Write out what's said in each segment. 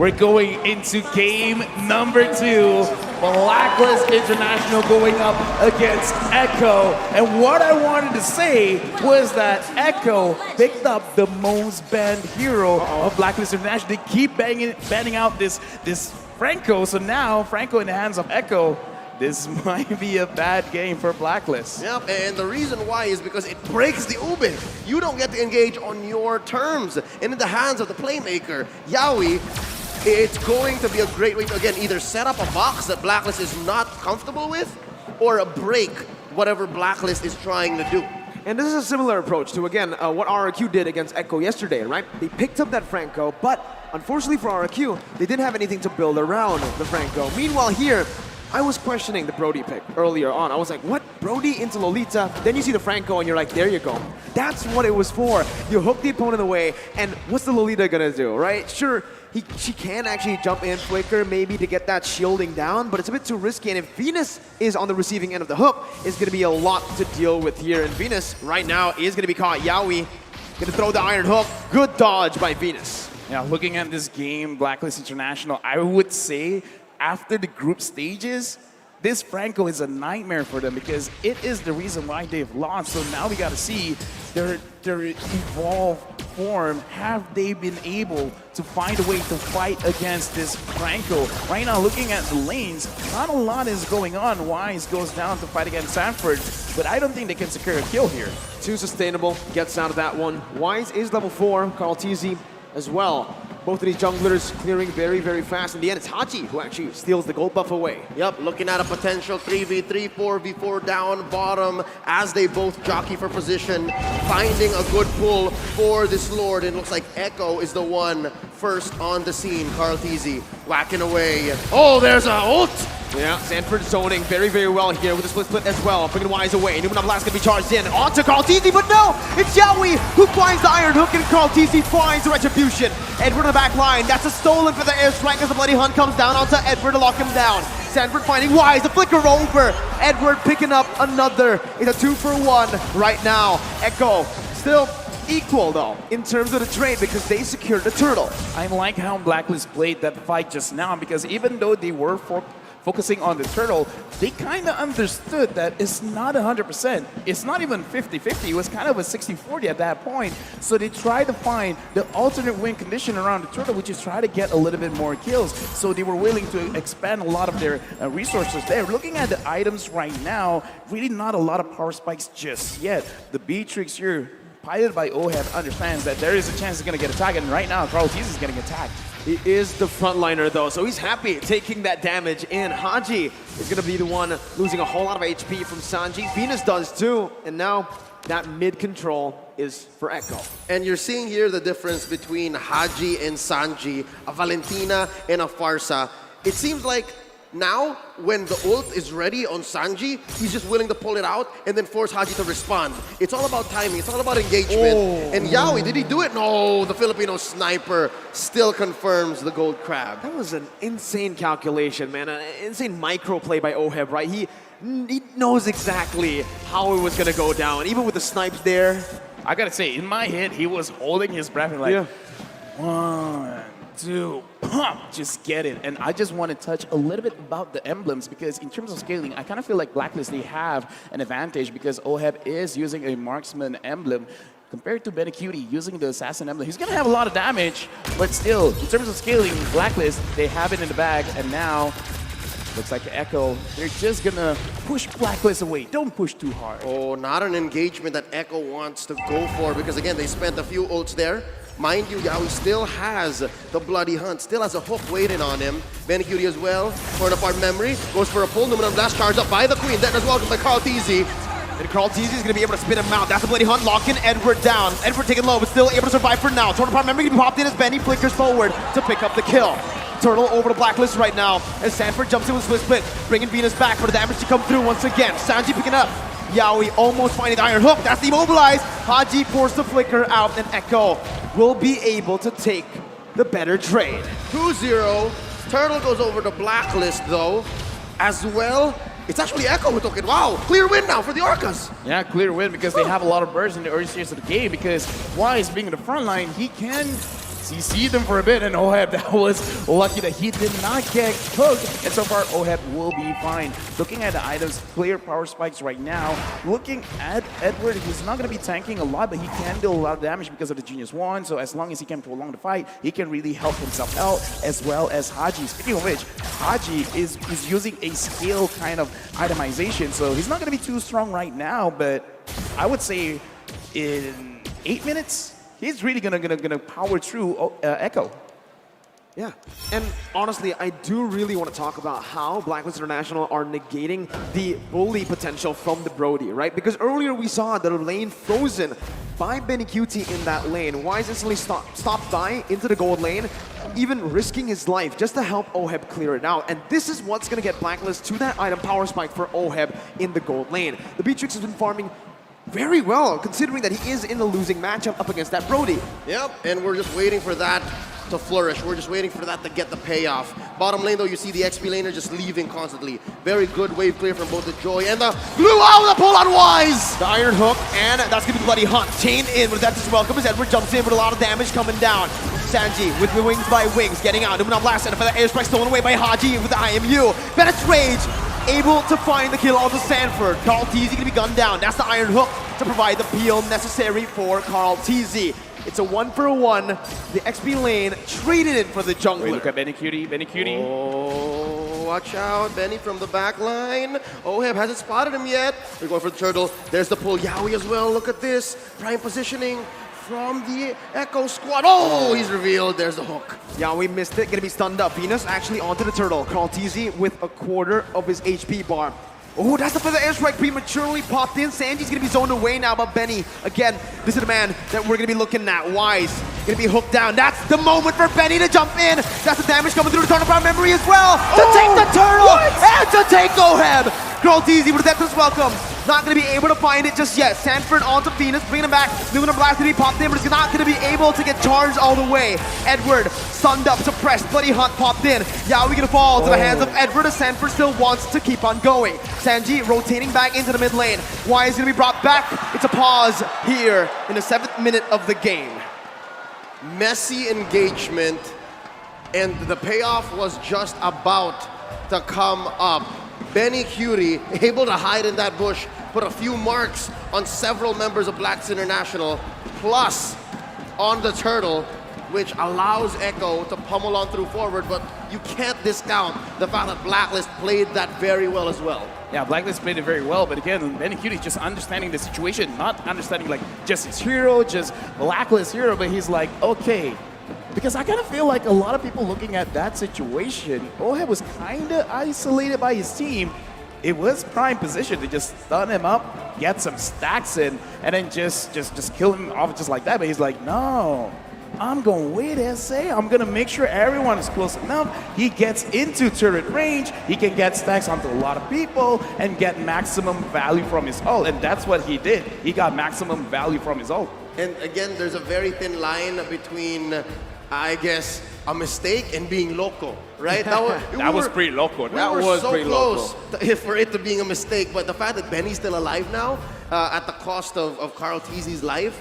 we're going into game number 2. Blacklist International going up against Echo. And what I wanted to say was that Echo picked up the most banned hero of Blacklist International. They keep banning out this Franco. So now Franco in the hands of Echo. This might be a bad game for Blacklist. Yep, and the reason why is because it breaks the Ube. You don't get to engage on your terms. And in the hands of the playmaker, Yawi, it's going to be a great way to, again, either set up a box that Blacklist is not comfortable with or break whatever Blacklist is trying to do. And this is a similar approach to, again, what RRQ did against Echo yesterday, right? They picked up that Franco, but unfortunately for RRQ, they didn't have anything to build around the Franco. Meanwhile here, I was questioning the Brody pick earlier on. I was like, what? Brody into Lolita? Then you see the Franco and you're like, there you go. That's what it was for. You hook the opponent away, and what's the Lolita gonna do, right? Sure, she can actually jump in, flicker, maybe to get that shielding down, but it's a bit too risky, and if Venus is on the receiving end of the hook, it's gonna be a lot to deal with here. And Venus, right now, is gonna be caught. Yawi gonna throw the iron hook. Good dodge by Venus. Yeah, looking at this game, Blacklist International, I would say after the group stages, this Franco is a nightmare for them because it is the reason why they've lost. So now we got to see their evolved form. Have they been able to find a way to fight against this Franco? Right now, looking at the lanes, not a lot is going on. Wise goes down to fight against Sanford, but I don't think they can secure a kill here. Too sustainable, gets out of that one. Wise is level 4, Carl TZ as well. Both of these junglers clearing very, very fast. In the end, it's Haji who actually steals the gold buff away. Yep, looking at a potential 3v3, 4v4 down bottom as they both jockey for position, finding a good pull for this Lord. And it looks like Echo is the one first on the scene. Carl TZ whacking away. Oh, there's a ult! Yeah, Sanford zoning very, very well here with the split as well. Bringing Wise away. Numenov Blast gonna be charged in. On to Carl TZ, but no! It's Yawi who finds the iron hook, and Carl TZ finds the retribution. Edward in the back line. That's a stolen for the airstrike as the Bloody Hunt comes down onto Edward to lock him down. Sanford finding Wise, the flicker over. Edward picking up another. It's a 2-for-1 right now. Echo still equal though in terms of the trade because they secured the turtle. I like how Blacklist played that fight just now because even though they were focusing on the turtle, they kind of understood that it's not 100%. It's not even 50-50. It was kind of a 60-40 at that point. So they tried to find the alternate win condition around the turtle, which is try to get a little bit more kills. So they were willing to expand a lot of their resources there. Looking at the items right now, really not a lot of power spikes just yet. The Beatrix here, piloted by Oheb, understands that there is a chance he's going to get attacked, and right now, Carl TZ is getting attacked. He is the frontliner though, so he's happy taking that damage in. Haji is going to be the one losing a whole lot of HP from Sanji. Venus does too, and now that mid control is for Echo. And you're seeing here the difference between Haji and Sanji, a Valentina and a Farsa. It seems like now, when the ult is ready on Sanji, he's just willing to pull it out and then force Haji to respond. It's all about timing. It's all about engagement. Oh. And Yawi, did he do it? No, the Filipino sniper still confirms the gold crab. That was an insane calculation, man. An insane micro play by Oheb, right? He knows exactly how it was going to go down. Even with the snipes there. I got to say, in my head, he was holding his breath and like, yeah. 1, 2, just get it. And I just want to touch a little bit about the emblems because in terms of scaling, I kind of feel like Blacklist, they have an advantage because Oheb is using a marksman emblem compared to Benecutie using the assassin emblem. He's going to have a lot of damage, but still, in terms of scaling, Blacklist, they have it in the bag, and now looks like Echo, they're just going to push Blacklist away. Don't push too hard. Oh, not an engagement that Echo wants to go for because, again, they spent a few ults there. Mind you, Yawi still has the Bloody Hunt, still has a hook waiting on him. Benecutie as well, torn apart memory, goes for a pull. Numenov Blast charged up by the Queen. That is welcomed by Carl TZ. And Carl TZ is going to be able to spin him out. That's the Bloody Hunt locking Edward down. Edward taking low, but still able to survive for now. Torn apart memory can be popped in as Benny flickers forward to pick up the kill. Turtle over to Blacklist right now as Sanford jumps in with split, bringing Venus back for the damage to come through once again. Sanji picking up. Yawi almost finding the iron hook. That's immobilized. Haji pours the flicker out, and Echo will be able to take the better trade. 2-0. Turtle goes over to Blacklist though, as well. It's actually Echo who took it. Wow, clear win now for the Orcas. Yeah, clear win because they have a lot of bursts in the early stages of the game because Wise being in the front line, he can CC'd them for a bit, and Oheb, that was lucky that he did not get hooked. And so far, Oheb will be fine. Looking at the items, clear power spikes right now. Looking at Edward, he's not going to be tanking a lot, but he can deal a lot of damage because of the Genius Wand. So as long as he can prolong the fight, he can really help himself out, as well as Haji. Speaking of which, Haji is using a skill kind of itemization, so he's not going to be too strong right now, but I would say in 8 minutes, he's really gonna power through Echo. Yeah, and honestly, I do really want to talk about how Blacklist International are negating the bully potential from the Brody, right? Because earlier we saw the lane frozen by Benny QT in that lane. Wise instantly stopped by into the gold lane, even risking his life just to help Oheb clear it out. And this is what's going to get Blacklist to that item power spike for Oheb in the gold lane. The Beatrix has been farming very well, considering that he is in the losing matchup up against that Brody. Yep, and we're just waiting for that to flourish. We're just waiting for that to get the payoff. Bottom lane, though, you see the XP laner just leaving constantly. Very good wave clear from both the Joy and the Blue. Oh, the pull on Wise! The Iron Hook, and that's going to be Bloody Hunt. Chain in, but that's just welcome as Edward jumps in with a lot of damage coming down. Sanji with the wings by Wings getting out. Numenor Blast and for the airstrike stolen away by Haji with the IMU. Bennett's Rage able to find the kill onto Sanford. Carl TZ going to be gunned down. That's the Iron Hook to provide the peel necessary for Carl TZ. It's a 1-for-1. The XP lane traded in for the jungler. Wait, look at Benny Cutie, Benny Cutie. Oh, watch out, Benny from the back line. Oheb hasn't spotted him yet. They're going for the turtle. There's the pull. Yaoi as well. Look at this. Prime positioning from the Echo squad. Oh, he's revealed. There's the hook. Yeah, we missed it. Gonna be stunned up. Venus actually onto the turtle. Carl TZ with a quarter of his HP bar. Oh, that's the feather airstrike prematurely popped in. Sanji's gonna be zoned away now, but Benny, again, this is the man that we're gonna be looking at. Wise, gonna be hooked down. That's the moment for Benny to jump in. That's the damage coming through the Turtle Power Memory as well. To take the turtle and to take Oheb. Carl TZ with the Deathless Welcome. Not gonna be able to find it just yet. Sanford onto Venus, bringing him back. Numenor Blast gonna be popped in, but it's not gonna be able to get charged all the way. Edward, stunned up, suppressed. Bloody Hunt popped in. Yaoi gonna fall to the hands of Edward as Sanford still wants to keep on going. Sanji rotating back into the mid lane. Wise gonna be brought back. It's a pause here in the 7th minute of the game. Messy engagement, and the payoff was just about to come up. Benny Cutie able to hide in that bush, put a few marks on several members of Blacklist International, plus on the turtle, which allows Echo to pummel on through forward, but you can't discount the fact that Blacklist played that very well as well. Yeah, Blacklist played it very well, but again, Benny Cutie just understanding the situation, not understanding like just his hero, just Blacklist hero, but he's like, okay. Because I kind of feel like a lot of people looking at that situation, Oheb was kind of isolated by his team. It was prime position to just stun him up, get some stacks in, and then just kill him off just like that. But he's like, no, I'm going to wait SA. I'm going to make sure everyone is close enough. He gets into turret range. He can get stacks onto a lot of people and get maximum value from his ult. And that's what he did. He got maximum value from his ult. And again, there's a very thin line between, I guess, a mistake and being local, right? That was pretty local. That was so close for it to being a mistake, but the fact that Benny's still alive now, at the cost of Carl TZ's life,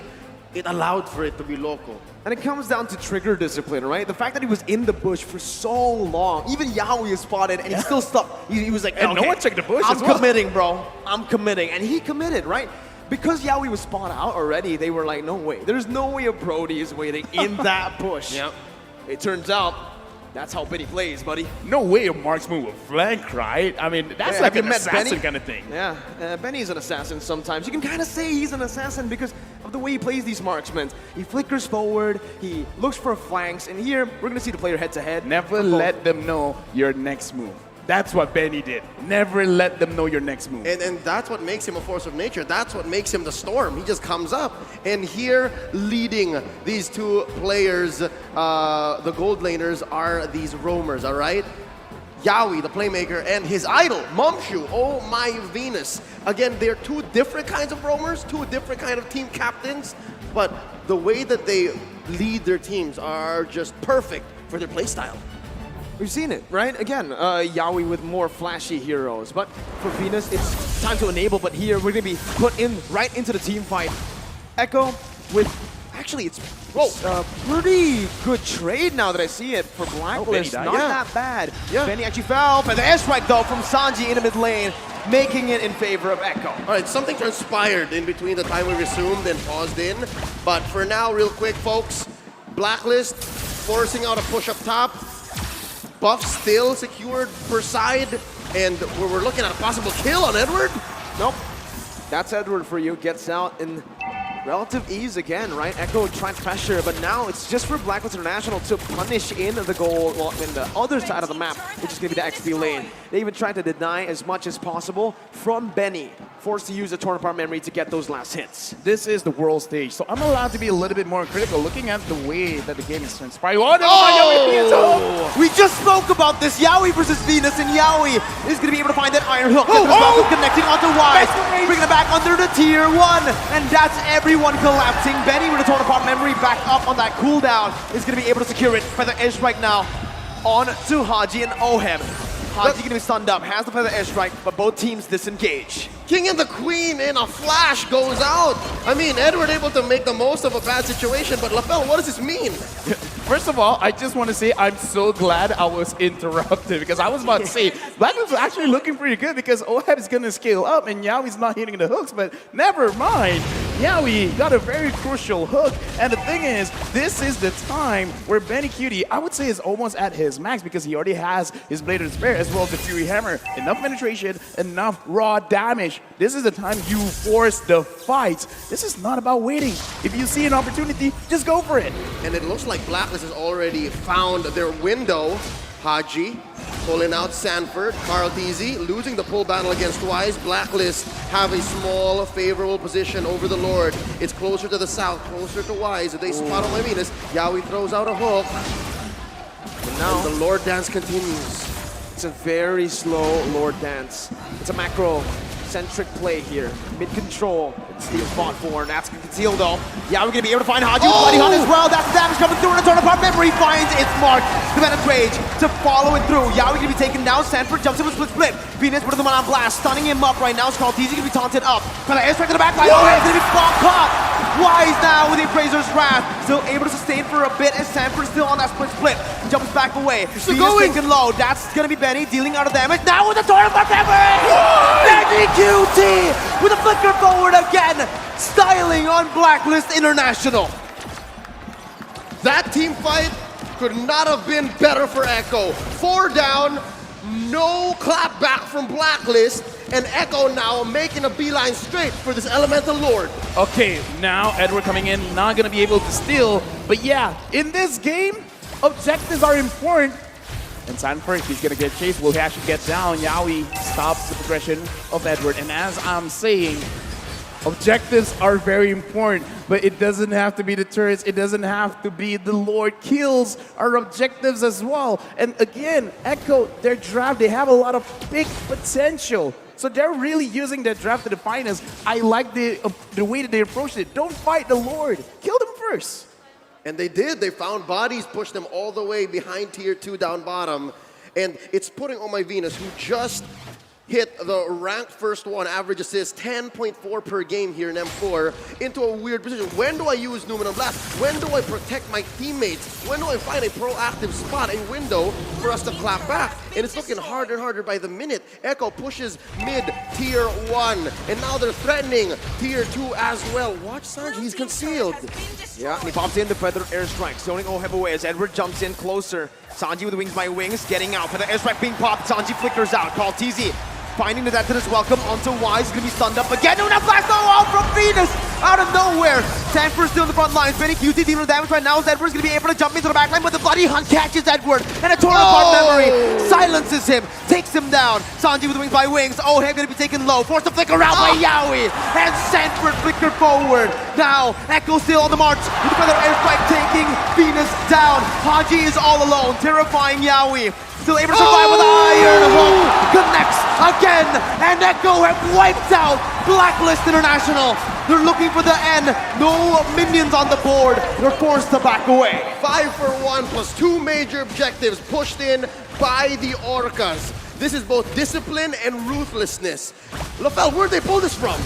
it allowed for it to be local. And it comes down to trigger discipline, right? The fact that he was in the bush for so long, even Yaoi is spotted, and he still stuck. He was like, and okay, no one checked the bush I'm as well. committing, bro. I'm committing. And he committed, right? Because Yaoi was spawned out already, they were like, no way. There's no way a Brody is waiting in that bush. Yep. It turns out, that's how Benny plays, buddy. No way a marksman will flank, right? I mean, that's Yeah, like have you an met assassin Benny? kind of thing. Yeah, Benny's an assassin sometimes. You can kind of say he's an assassin because of the way he plays these marksmen. He flickers forward, he looks for flanks, and here, we're going to see the player head-to-head. Never let them know your next move. That's what Benny did. Never let them know your next move. And that's what makes him a force of nature. That's what makes him the storm. He just comes up. And here, leading these two players, the gold laners, are these roamers, all right? Yaoi, the playmaker, and his idol, Momshu. Oh my Venus. Again, they're two different kinds of roamers, two different kind of team captains, but the way that they lead their teams are just perfect for their playstyle. We've seen it, right? Again, Yaoi with more flashy heroes. But for Venus, it's time to enable. But here, we're going to be put in right into the team fight. Echo with Actually, it's a pretty good trade now that I see it for Blacklist. Benny Not died. that bad. Yeah. Benny actually fell, but the airstrike though from Sanji in the mid lane, making it in favor of Echo. All right, something transpired in between the time we resumed and paused in. But for now, real quick, folks, Blacklist forcing out a push up top. Buff still secured per side. And we're looking at a possible kill on Edward. Nope. That's Edward for you. Gets out in relative ease again, right? Echo trying pressure, but now it's just for Blacklist International to punish in the goal, well, in the other side of the map, which is going to be the XP lane. They even tried to deny as much as possible from Benny, forced to use the torn apart memory to get those last hits. This is the world stage, so I'm allowed to be a little bit more critical looking at the way that the game is transpiring. Oh, We just spoke about this, Yaoi versus Venus, and Yaoi is going to be able to find that iron hook. Connecting onto Wise, bringing it back under the tier 1, and that's everyone collapsing. Benny with a torn apart memory back up on that cooldown is going to be able to secure it. Feather Edge right now on to Haji and Ohem. Haji going to be stunned up, has the Feather Airstrike, but both teams disengage. King and the Queen in a flash goes out. I mean, Edward able to make the most of a bad situation, but LaFell, what does this mean? First of all, I just want to say I'm so glad I was interrupted because I was about to say Blacklist was actually looking pretty good because Oheb is going to scale up and Yaoi's not hitting the hooks, but never mind. Yaoi got a very crucial hook, and the thing is, this is the time where Benny Cutie, I would say, is almost at his max because he already has his Blade of Despair as well as the Fury Hammer. Enough penetration, enough raw damage. This is the time you force the fight. This is not about waiting. If you see an opportunity, just go for it. And it looks like Blacklist has already found their window. Haji pulling out Sanford, Carl Teasy losing the pull battle against Wise. Blacklist have a small favorable position over the Lord. It's closer to the south, closer to Wise. They spot on my Venus. Yaoi throws out a hook. And the Lord dance continues. It's a very slow Lord dance. It's a macro-centric play here. Mid-control. Steel fought for, and that's going to conceal though. Yeah, we're going to be able to find Haji with Bloody Hunt as well. That's the damage coming through, and a turn apart memory finds its mark. The Venom Rage to follow it through. Yeah, we're going to be taken down. Sanford jumps in with split. Venus putting them on blast, stunning him up right now. Skull Teasy going to be taunted up. But the airstrike to the back line. Oh, it's going to be caught. Wise now with the Appraiser's Wrath. Still able to sustain for a bit as Sanford still on that split. Jumps back away. Still Venus going. taken low. That's going to be Benny dealing out of damage. Now with the turn apart memory. Benny QT with a flicker forward again. Styling on Blacklist International. That team fight could not have been better for Echo. 4 down, no clap back from Blacklist, and Echo now making a beeline straight for this Elemental Lord. Okay, now Edward coming in, not going to be able to steal. But yeah, in this game, objectives are important. And Sanford, he's going to get chased. Will he actually get down? Yaoi stops the progression of Edward. And as I'm saying, objectives are very important, but it doesn't have to be the turrets. It doesn't have to be the Lord kills our objectives as well. And again, Echo, their draft, they have a lot of big potential. So they're really using their draft to the finest. I like the way that they approached it. Don't fight the Lord. Kill them first. And they did. They found bodies, pushed them all the way behind tier 2 down bottom. And it's putting on my Venus, who just hit the ranked first one, average assist, 10.4 per game here in M4, into a weird position. When do I use Numenor Blast? When do I protect my teammates? When do I find a proactive spot, a window for us to clap back? And it's looking harder and harder by the minute. Echo pushes mid tier 1, and now they're threatening tier 2 as well. Watch Sanji, he's concealed. Yeah, and he pops in the Feather Airstrike, zoning Oheb away as Edward jumps in closer. Sanji with the Wings by Wings, getting out. Feather Airstrike being popped, Sanji flickers out. Call TZ, finding the death to this welcome onto Wise, gonna be stunned up again. No, not blast, no, out from Venus, out of nowhere. Sanford still in the front lines, Benny QT dealing damage right now as Edward's gonna be able to jump into the back line, but the Bloody Hunt catches Edward, and a torn apart memory silences him, takes him down. Sanji with the Wings by Wings, Oheb gonna be taken low, forced to flicker out by Yaoi, and Sanford flickered forward. Now, Echo still on the march, with the Feather Airstrike taking Venus down. Haji is all alone, terrifying Yaoi. Still able to survive with Iron Hook. Connects again, and Echo have wiped out Blacklist International. They're looking for the end. No minions on the board. They're forced to back away. 5 for 1 plus 2 major objectives pushed in by the Orcas. This is both discipline and ruthlessness. LaFell, where'd they pull this from?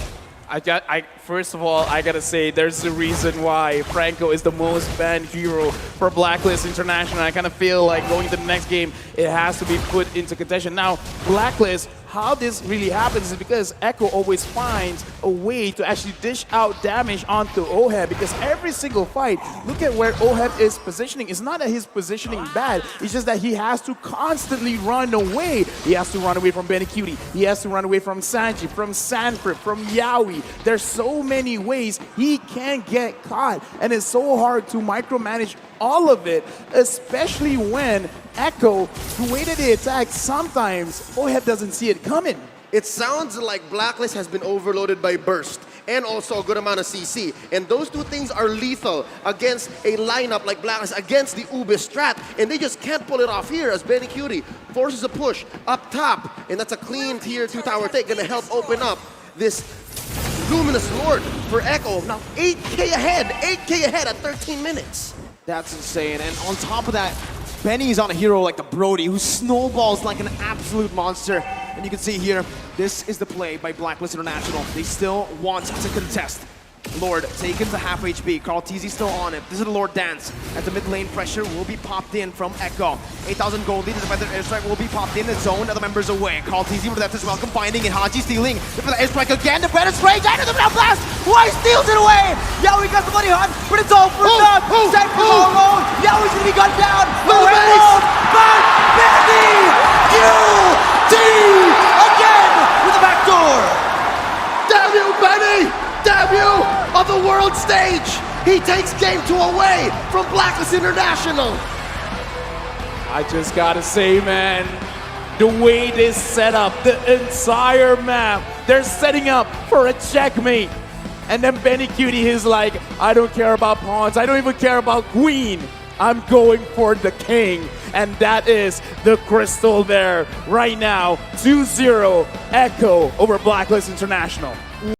First of all, I gotta say, there's a reason why Franco is the most banned hero for Blacklist International. I kind of feel like going to the next game, it has to be put into contention. Now, Blacklist, how this really happens is because Echo always finds a way to actually dish out damage onto Oheb, because every single fight, look at where Oheb is positioning. It's not that his positioning bad, it's just that he has to constantly run away. He has to run away from Benny Cutie, he has to run away from Sanji, from Sanford, from Yaoi. There's so many ways he can get caught, and it's so hard to micromanage all of it, especially when Echo, the way that they attack, sometimes Oheb doesn't see it coming. It sounds like Blacklist has been overloaded by Burst and also a good amount of CC. And those two things are lethal against a lineup like Blacklist, against the Ube strat. And they just can't pull it off here as Benny Cutie forces a push up top. And that's a clean tier 2 tower take, gonna help open up this Luminous Lord for Echo. Now 8K ahead, 8K ahead at 13 minutes. That's insane. And on top of that, Benny's on a hero like the Brody, who snowballs like an absolute monster. And you can see here, this is the play by Blacklist International. They still want to contest. Lord taken to half HP. Carl TZ still on it. This is the Lord dance. As the mid lane pressure will be popped in from Echo. 8,000 gold lead. The defender airstrike will be popped in. The zone. Other members away. Carl TZ with that as well. Finding it. Haji stealing. The airstrike again. The better straight. Into the blast. Why steals it away? Yaoi got the money hunt, but it's all for done. Set for all alone. Yaoi's gonna be gunned down. No way. But Benny UD again with the back door. Damn you, Benny! Damn you! On the world stage, he takes game 2 away from Blacklist International. I just gotta say, man, the way they set up the entire map, they're setting up for a checkmate. And then Benny Cutie is like, I don't care about pawns, I don't even care about queen. I'm going for the king. And that is the crystal there right now. 2-0 Echo over Blacklist International.